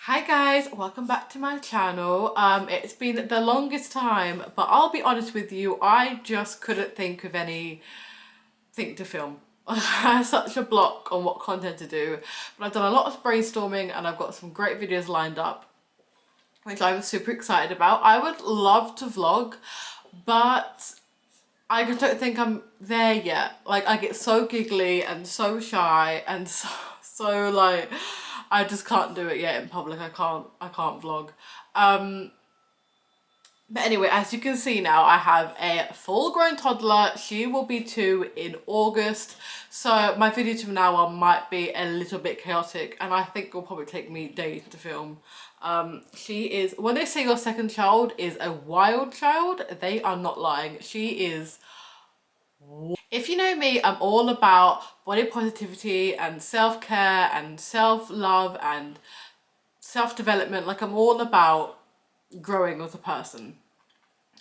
Hi guys, welcome back to my channel. It's been the longest time, but I'll be honest with you, I just couldn't think of anything to film. I had such a block on what content to do, but I've done a lot of brainstorming and I've got some great videos lined up, which I'm super excited about. I would love to vlog, but I just don't think I'm there yet. Like, I get so giggly and so shy and so like, I just can't do it yet in public. I can't vlog. But anyway, as you can see now, I have a full-grown toddler. She will be 2 in August. So my videos from now on might be a little bit chaotic, and I think it will probably take me days to film. She is, when they say your second child is a wild child, they are not lying. She is, if you know me, I'm all about body positivity and self-care and self-love and self-development. Like, I'm all about growing as a person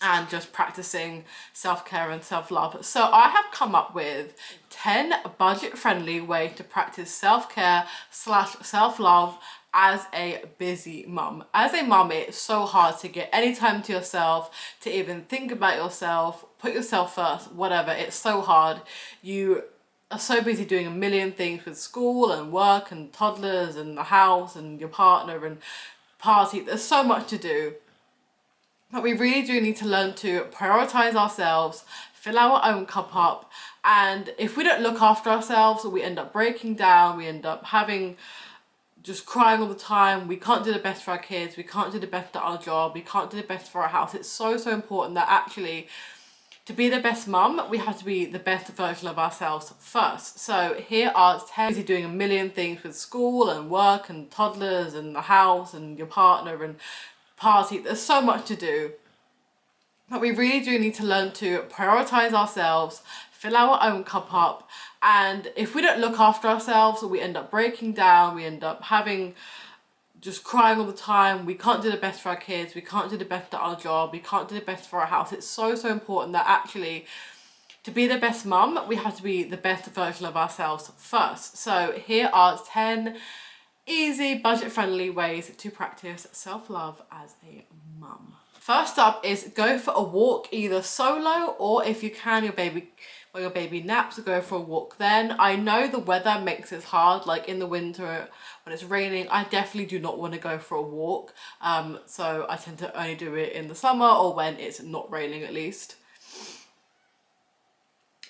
and just practicing self-care and self-love. So I have come up with 10 budget-friendly ways to practice self-care / self-love as a busy mum. As a mum, it's so hard to get any time to yourself, to even think about yourself, put yourself first, whatever. It's so hard. You are so busy doing a million things with school and work and toddlers and the house and your partner and party. There's so much to do. But we really do need to learn to prioritize ourselves, fill our own cup up, and if we don't look after ourselves, we end up breaking down, we end up just crying all the time. We can't do the best for our kids, we can't do the best at our job, we can't do the best for our house. It's so important that actually, to be the best mum, we have to be the best version of ourselves first. So here are 10 busy doing a million things with school and work and toddlers and the house and your partner and party. There's so much to do. But we really do need to learn to prioritize ourselves, fill our own cup up, and if we don't look after ourselves, we end up breaking down, we end up just crying all the time. We can't do the best for our kids, we can't do the best at our job, we can't do the best for our house. It's so important that actually, to be the best mum, we have to be the best version of ourselves first. So here are 10 easy, budget-friendly ways to practice self-love as a mum. First up is go for a walk, either solo or if you can, when your baby naps, go for a walk then. I know the weather makes it hard, like in the winter when it's raining, I definitely do not want to go for a walk. So I tend to only do it in the summer or when it's not raining at least.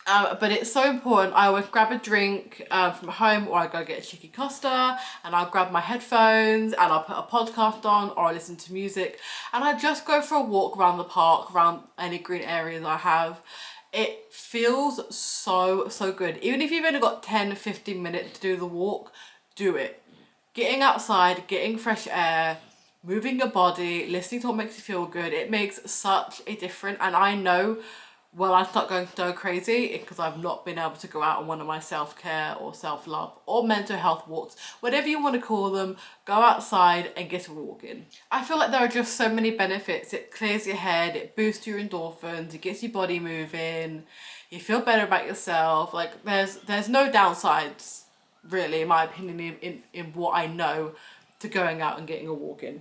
But it's so important. I always grab a drink from home, or I go get a cheeky Costa and I'll grab my headphones and I'll put a podcast on, or I listen to music and I just go for a walk around the park, around any green areas I have. It feels so good. Even if you've only got 10-15 minutes to do the walk, do it. Getting outside, getting fresh air, moving your body, listening to what makes you feel good, it makes such a difference. And I know, well, I start going so crazy because I've not been able to go out on one of my self-care or self-love or mental health walks, whatever you want to call them. Go outside and get a walk in. I feel like there are just so many benefits. It clears your head, it boosts your endorphins, it gets your body moving, you feel better about yourself. Like, there's no downsides, really, in my opinion, in what I know, to going out and getting a walk in.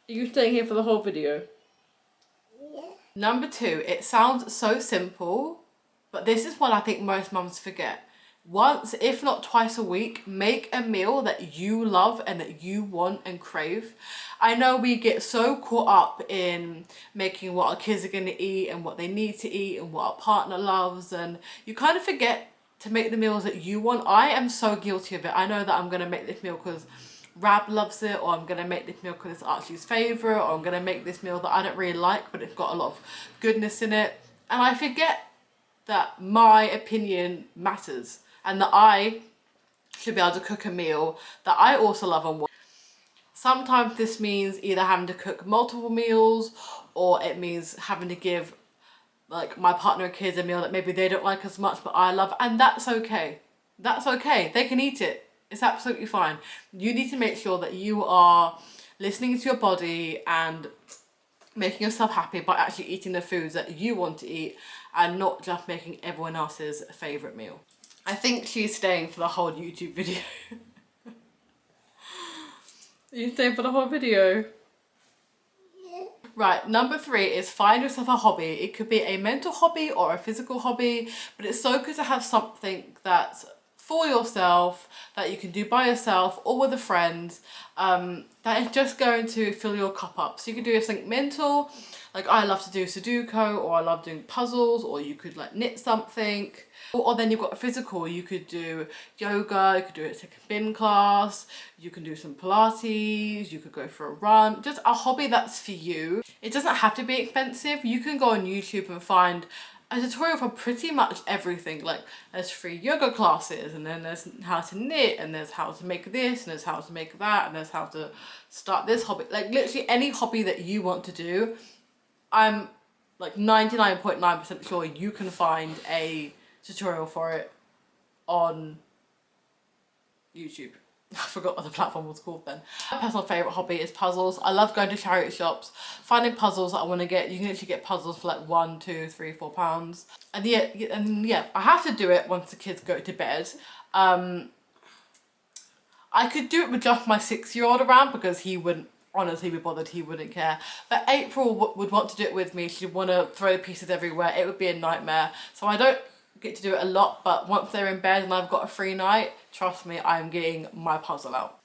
Are you staying here for the whole video? Number 2, it sounds so simple, but this is what I think most mums forget. Once, if not twice a week, make a meal that you love and that you want and crave. I know we get so caught up in making what our kids are going to eat and what they need to eat and what our partner loves, and you kind of forget to make the meals that you want. I am so guilty of it. I know that I'm going to make this meal because Rab loves it, or I'm going to make this meal because it's Archie's favourite, or I'm going to make this meal that I don't really like but it's got a lot of goodness in it. And I forget that my opinion matters and that I should be able to cook a meal that I also love and want. Sometimes this means either having to cook multiple meals, or it means having to give like my partner and kids a meal that maybe they don't like as much but I love, and that's okay. That's okay. They can eat it. It's absolutely fine. You need to make sure that you are listening to your body and making yourself happy by actually eating the foods that you want to eat and not just making everyone else's favourite meal. I think she's staying for the whole YouTube video. Are you staying for the whole video? Right, number 3 is find yourself a hobby. It could be a mental hobby or a physical hobby, but it's so good to have something that's for yourself, that you can do by yourself or with a friend, that is just going to fill your cup up. So you could do something mental, like I love to do Sudoku, or I love doing puzzles, or you could like knit something. Or then you've got a physical, you could do yoga, you could do a second bin class, you can do some Pilates, you could go for a run, just a hobby that's for you. It doesn't have to be expensive. You can go on YouTube and find a tutorial for pretty much everything. Like there's free yoga classes, and then there's how to knit, and there's how to make this, and there's how to make that, and there's how to start this hobby. Like literally any hobby that you want to do, I'm like 99.9% sure you can find a tutorial for it on YouTube. I forgot what the platform was called then. My personal favourite hobby is puzzles. I love going to charity shops, finding puzzles that I want to get. You can actually get puzzles for like £1, £2, £3, £4. And yeah, I have to do it once the kids go to bed. I could do it with just my 6-year-old around, because he wouldn't honestly be bothered, he wouldn't care. But April would want to do it with me. She'd want to throw pieces everywhere. It would be a nightmare. So I don't get to do it a lot, but once they're in bed and I've got a free night, trust me, I'm getting my puzzle out.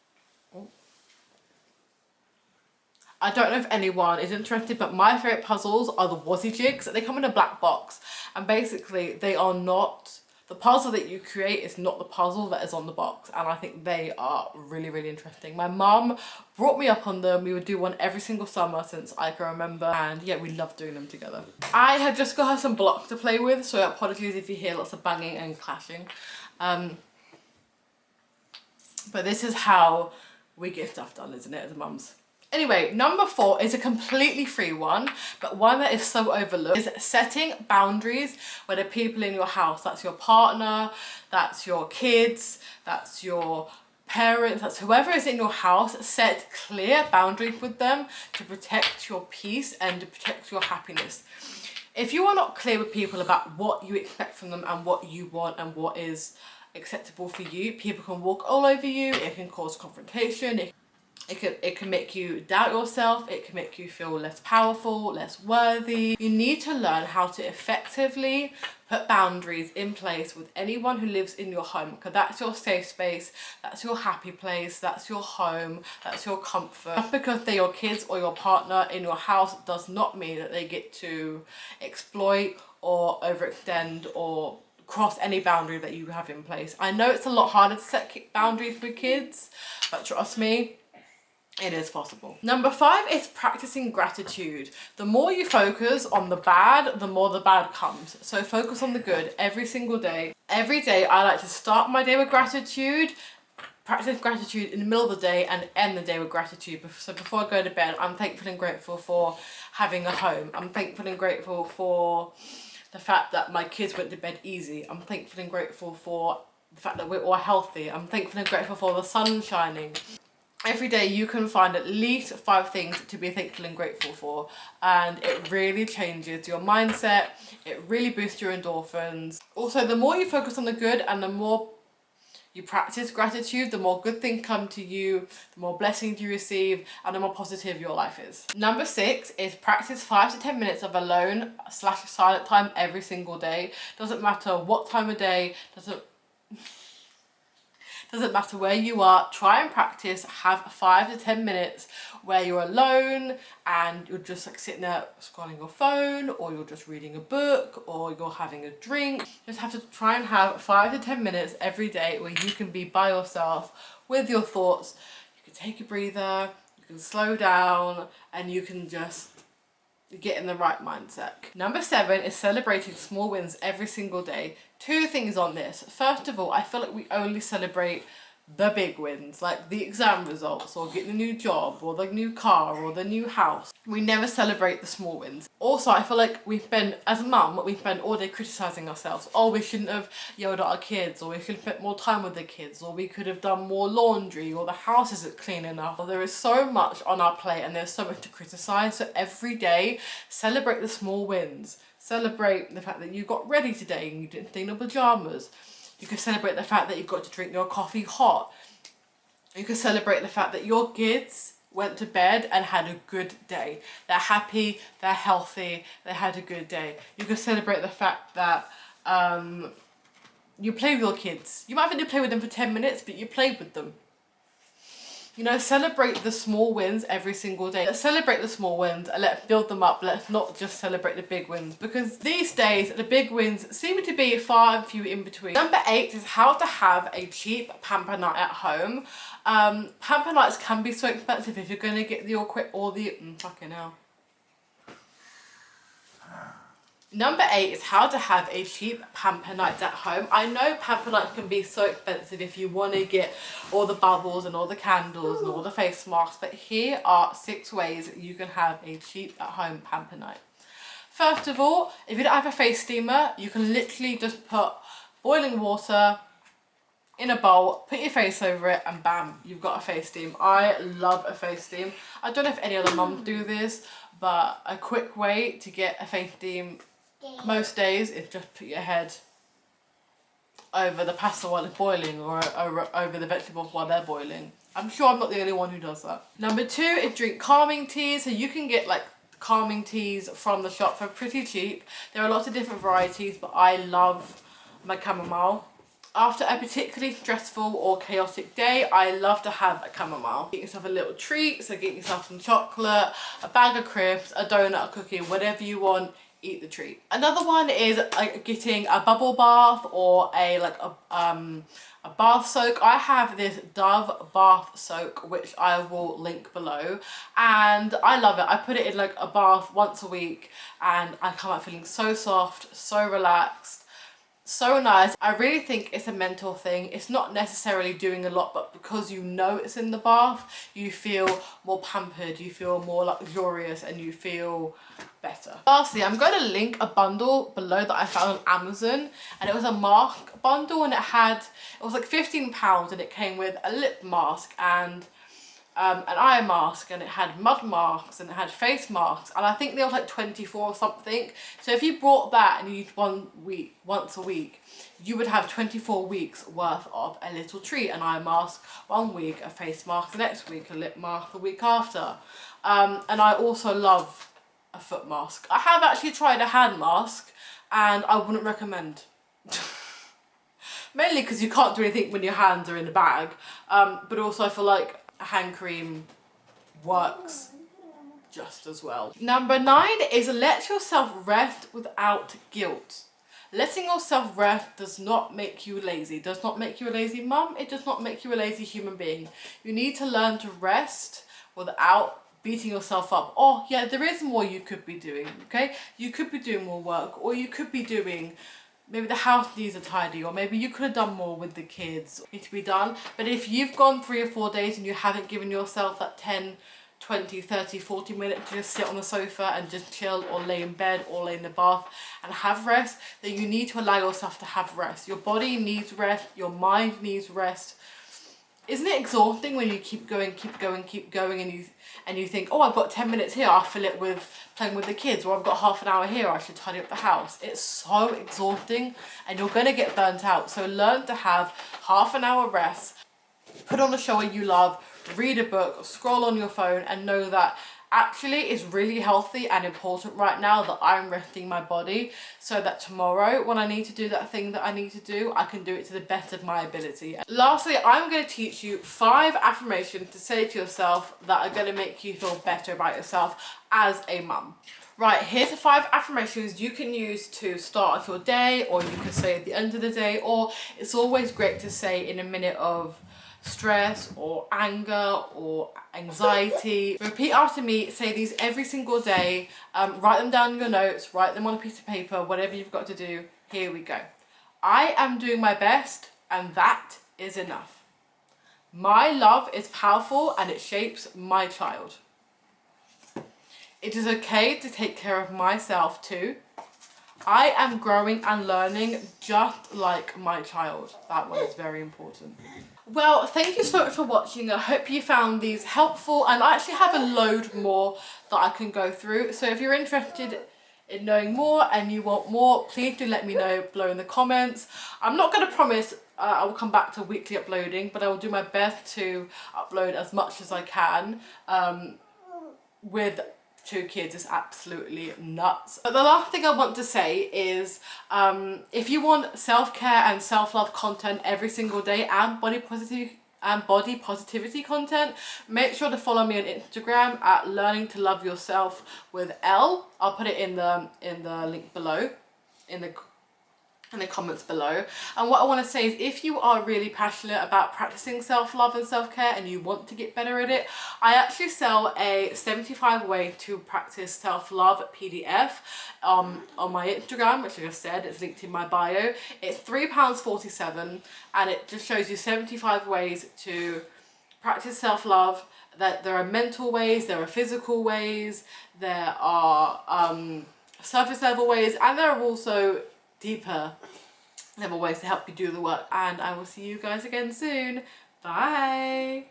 I don't know if anyone is interested, but my favourite puzzles are the Wazzy jigs. They come in a black box, and basically they are not, the puzzle that you create is not the puzzle that is on the box, and I think they are really, really interesting. My mum brought me up on them. We would do one every single summer since I can remember, and yeah, we love doing them together. I have just got her some blocks to play with, so apologies if you hear lots of banging and clashing. But this is how we get stuff done, isn't it, as mums? Anyway, number 4 is a completely free one, but one that is so overlooked, is setting boundaries with the people in your house. That's your partner, that's your kids, that's your parents, that's whoever is in your house. Set clear boundaries with them to protect your peace and to protect your happiness. If you are not clear with people about what you expect from them and what you want and what is acceptable for you, people can walk all over you. It can cause confrontation. It can make you doubt yourself. It can make you feel less powerful, less worthy. You need to learn how to effectively put boundaries in place with anyone who lives in your home, because that's your safe space, that's your happy place, that's your home, that's your comfort. Just because they're your kids or your partner in your house does not mean that they get to exploit or overextend or cross any boundary that you have in place. I know it's a lot harder to set boundaries with kids, but trust me, it is possible. Number 5 is practicing gratitude. The more you focus on the bad, the more the bad comes. So focus on the good every single day. Every day I like to start my day with gratitude, practice gratitude in the middle of the day, and end the day with gratitude. So before I go to bed, I'm thankful and grateful for having a home. I'm thankful and grateful for the fact that my kids went to bed easy. I'm thankful and grateful for the fact that we're all healthy. I'm thankful and grateful for the sun shining. Every day you can find at least 5 things to be thankful and grateful for, and it really changes your mindset. It really boosts your endorphins. Also, the more you focus on the good and the more you practice gratitude, the more good things come to you, the more blessings you receive, and the more positive your life is. Number 6 is practice 5 to 10 minutes of alone/silent time every single day. Doesn't matter what time of day, doesn't matter where you are, try and practice. Have 5 to 10 minutes where you're alone and you're just like sitting there scrolling your phone, or you're just reading a book, or you're having a drink. Just have to try and have 5 to 10 minutes every day where you can be by yourself with your thoughts. You can take a breather, you can slow down, and you can just get in the right mindset. Number 7 is celebrating small wins every single day. 2 things on this. First of all, I feel like we only celebrate the big wins, like the exam results, or getting a new job, or the new car, or the new house. We never celebrate the small wins. Also, I feel like as a mum, we spend all day criticising ourselves. Oh, we shouldn't have yelled at our kids, or we should have spent more time with the kids, or we could have done more laundry, or the house isn't clean enough. There is so much on our plate and there's so much to criticise. So every day, celebrate the small wins. Celebrate the fact that you got ready today and you didn't stay in your pyjamas. You can celebrate the fact that you got to drink your coffee hot. You can celebrate the fact that your kids went to bed and had a good day. They're happy, they're healthy, they had a good day. You can celebrate the fact that you play with your kids. You might have only play with them for 10 minutes, but you played with them. You know, celebrate the small wins every single day. Let's celebrate the small wins and let's build them up. Let's not just celebrate the big wins, because these days the big wins seem to be far and few in between. Number 8 is how to have a cheap pamper night at home. Pamper nights can be so expensive if you're going to get fucking hell. Number 8 is how to have a cheap pamper night at home. I know pamper nights can be so expensive if you want to get all the bubbles and all the candles and all the face masks, but here are 6 ways you can have a cheap at home pamper night. First of all, if you don't have a face steamer, you can literally just put boiling water in a bowl, put your face over it, and bam, you've got a face steam. I love a face steam. I don't know if any other mums do this, but a quick way to get a face steam most days is just put your head over the pasta while it's boiling, or over the vegetables while they're boiling. I'm sure I'm not the only one who does that. Number 2 is drink calming teas. So you can get like calming teas from the shop for pretty cheap. There are lots of different varieties, but I love my chamomile. After a particularly stressful or chaotic day, I love to have a chamomile. Get yourself a little treat, so get yourself some chocolate, a bag of crisps, a donut, a cookie, whatever you want, eat the treat. Another one is getting a bubble bath or a bath soak. I have this Dove bath soak, which I will link below, and I love it. I put it in like a bath once a week and I come out feeling so soft, so relaxed, so nice. I really think it's a mental thing. It's not necessarily doing a lot, but because you know it's in the bath, you feel more pampered, you feel more luxurious, and you feel better. Lastly, I'm going to link a bundle below that I found on Amazon, and it was a mask bundle, and it was like £15, and it came with a lip mask and an eye mask, and it had mud masks, and it had face masks, and I think they were like 24 or something. So if you bought that and you used once a week, you would have 24 weeks worth of a little treat. An eye mask one week, a face mask the next week, a lip mask the week after. And I also love a foot mask. I have actually tried a hand mask, and I wouldn't recommend. Mainly because you can't do anything when your hands are in a bag, but also I feel like a hand cream works just as well. Number 9 is let yourself rest without guilt. Letting yourself rest does not make you lazy. It does not make you a lazy mum. It does not make you a lazy human being. You need to learn to rest without beating yourself up. Oh yeah, there is more you could be doing, okay? You could be doing more work, or you could be doing, maybe the house needs a tidy, or maybe you could have done more with the kids. Need to be done. But if you've gone 3 or 4 days and you haven't given yourself that 10, 20, 30, 40 minutes to just sit on the sofa and just chill, or lay in bed, or lay in the bath and have rest, then you need to allow yourself to have rest. Your body needs rest, your mind needs rest. Isn't it exhausting when you keep going, and you think, oh, I've got 10 minutes here, I'll fill it with playing with the kids, or I've got half an hour here, I should tidy up the house. It's so exhausting and you're going to get burnt out. So learn to have half an hour rest, put on a show you love, read a book, scroll on your phone, and know that actually it's really healthy and important right now that I'm resting my body, so that tomorrow when I need to do that thing that I need to do, I can do it to the best of my ability. Lastly, I'm going to teach you 5 affirmations to say to yourself that are going to make you feel better about yourself as a mum. Right, here's the 5 affirmations you can use to start off your day, or you can say at the end of the day, or it's always great to say in a minute of stress or anger or anxiety. Repeat after me, say these every single day, write them down in your notes, write them on a piece of paper, whatever you've got to do. Here we go. I am doing my best, and that is enough. My love is powerful and it shapes my child. It is okay to take care of myself too. I am growing and learning just like my child. That one is very important. Well, thank you so much for watching. I hope you found these helpful, and I actually have a load more that I can go through. So if you're interested in knowing more and you want more, please do let me know below in the comments. I'm not going to promise I will come back to weekly uploading, but I will do my best to upload as much as I can. With 2 kids is absolutely nuts. But the last thing I want to say is if you want self-care and self-love content every single day and body positivity content, make sure to follow me on Instagram at Learningtoloveyourselfwithel. I'll put it in the link below, in the comments below. And what I want to say is, if you are really passionate about practicing self-love and self-care and you want to get better at it, I actually sell a 75 way to practice self-love PDF on my Instagram, which, like I said, it's linked in my bio. It's £3.47 and it just shows you 75 ways to practice self-love. That there are mental ways, there are physical ways, there are surface level ways, and there are also deeper level ways to help you do the work. And I will see you guys again soon. Bye.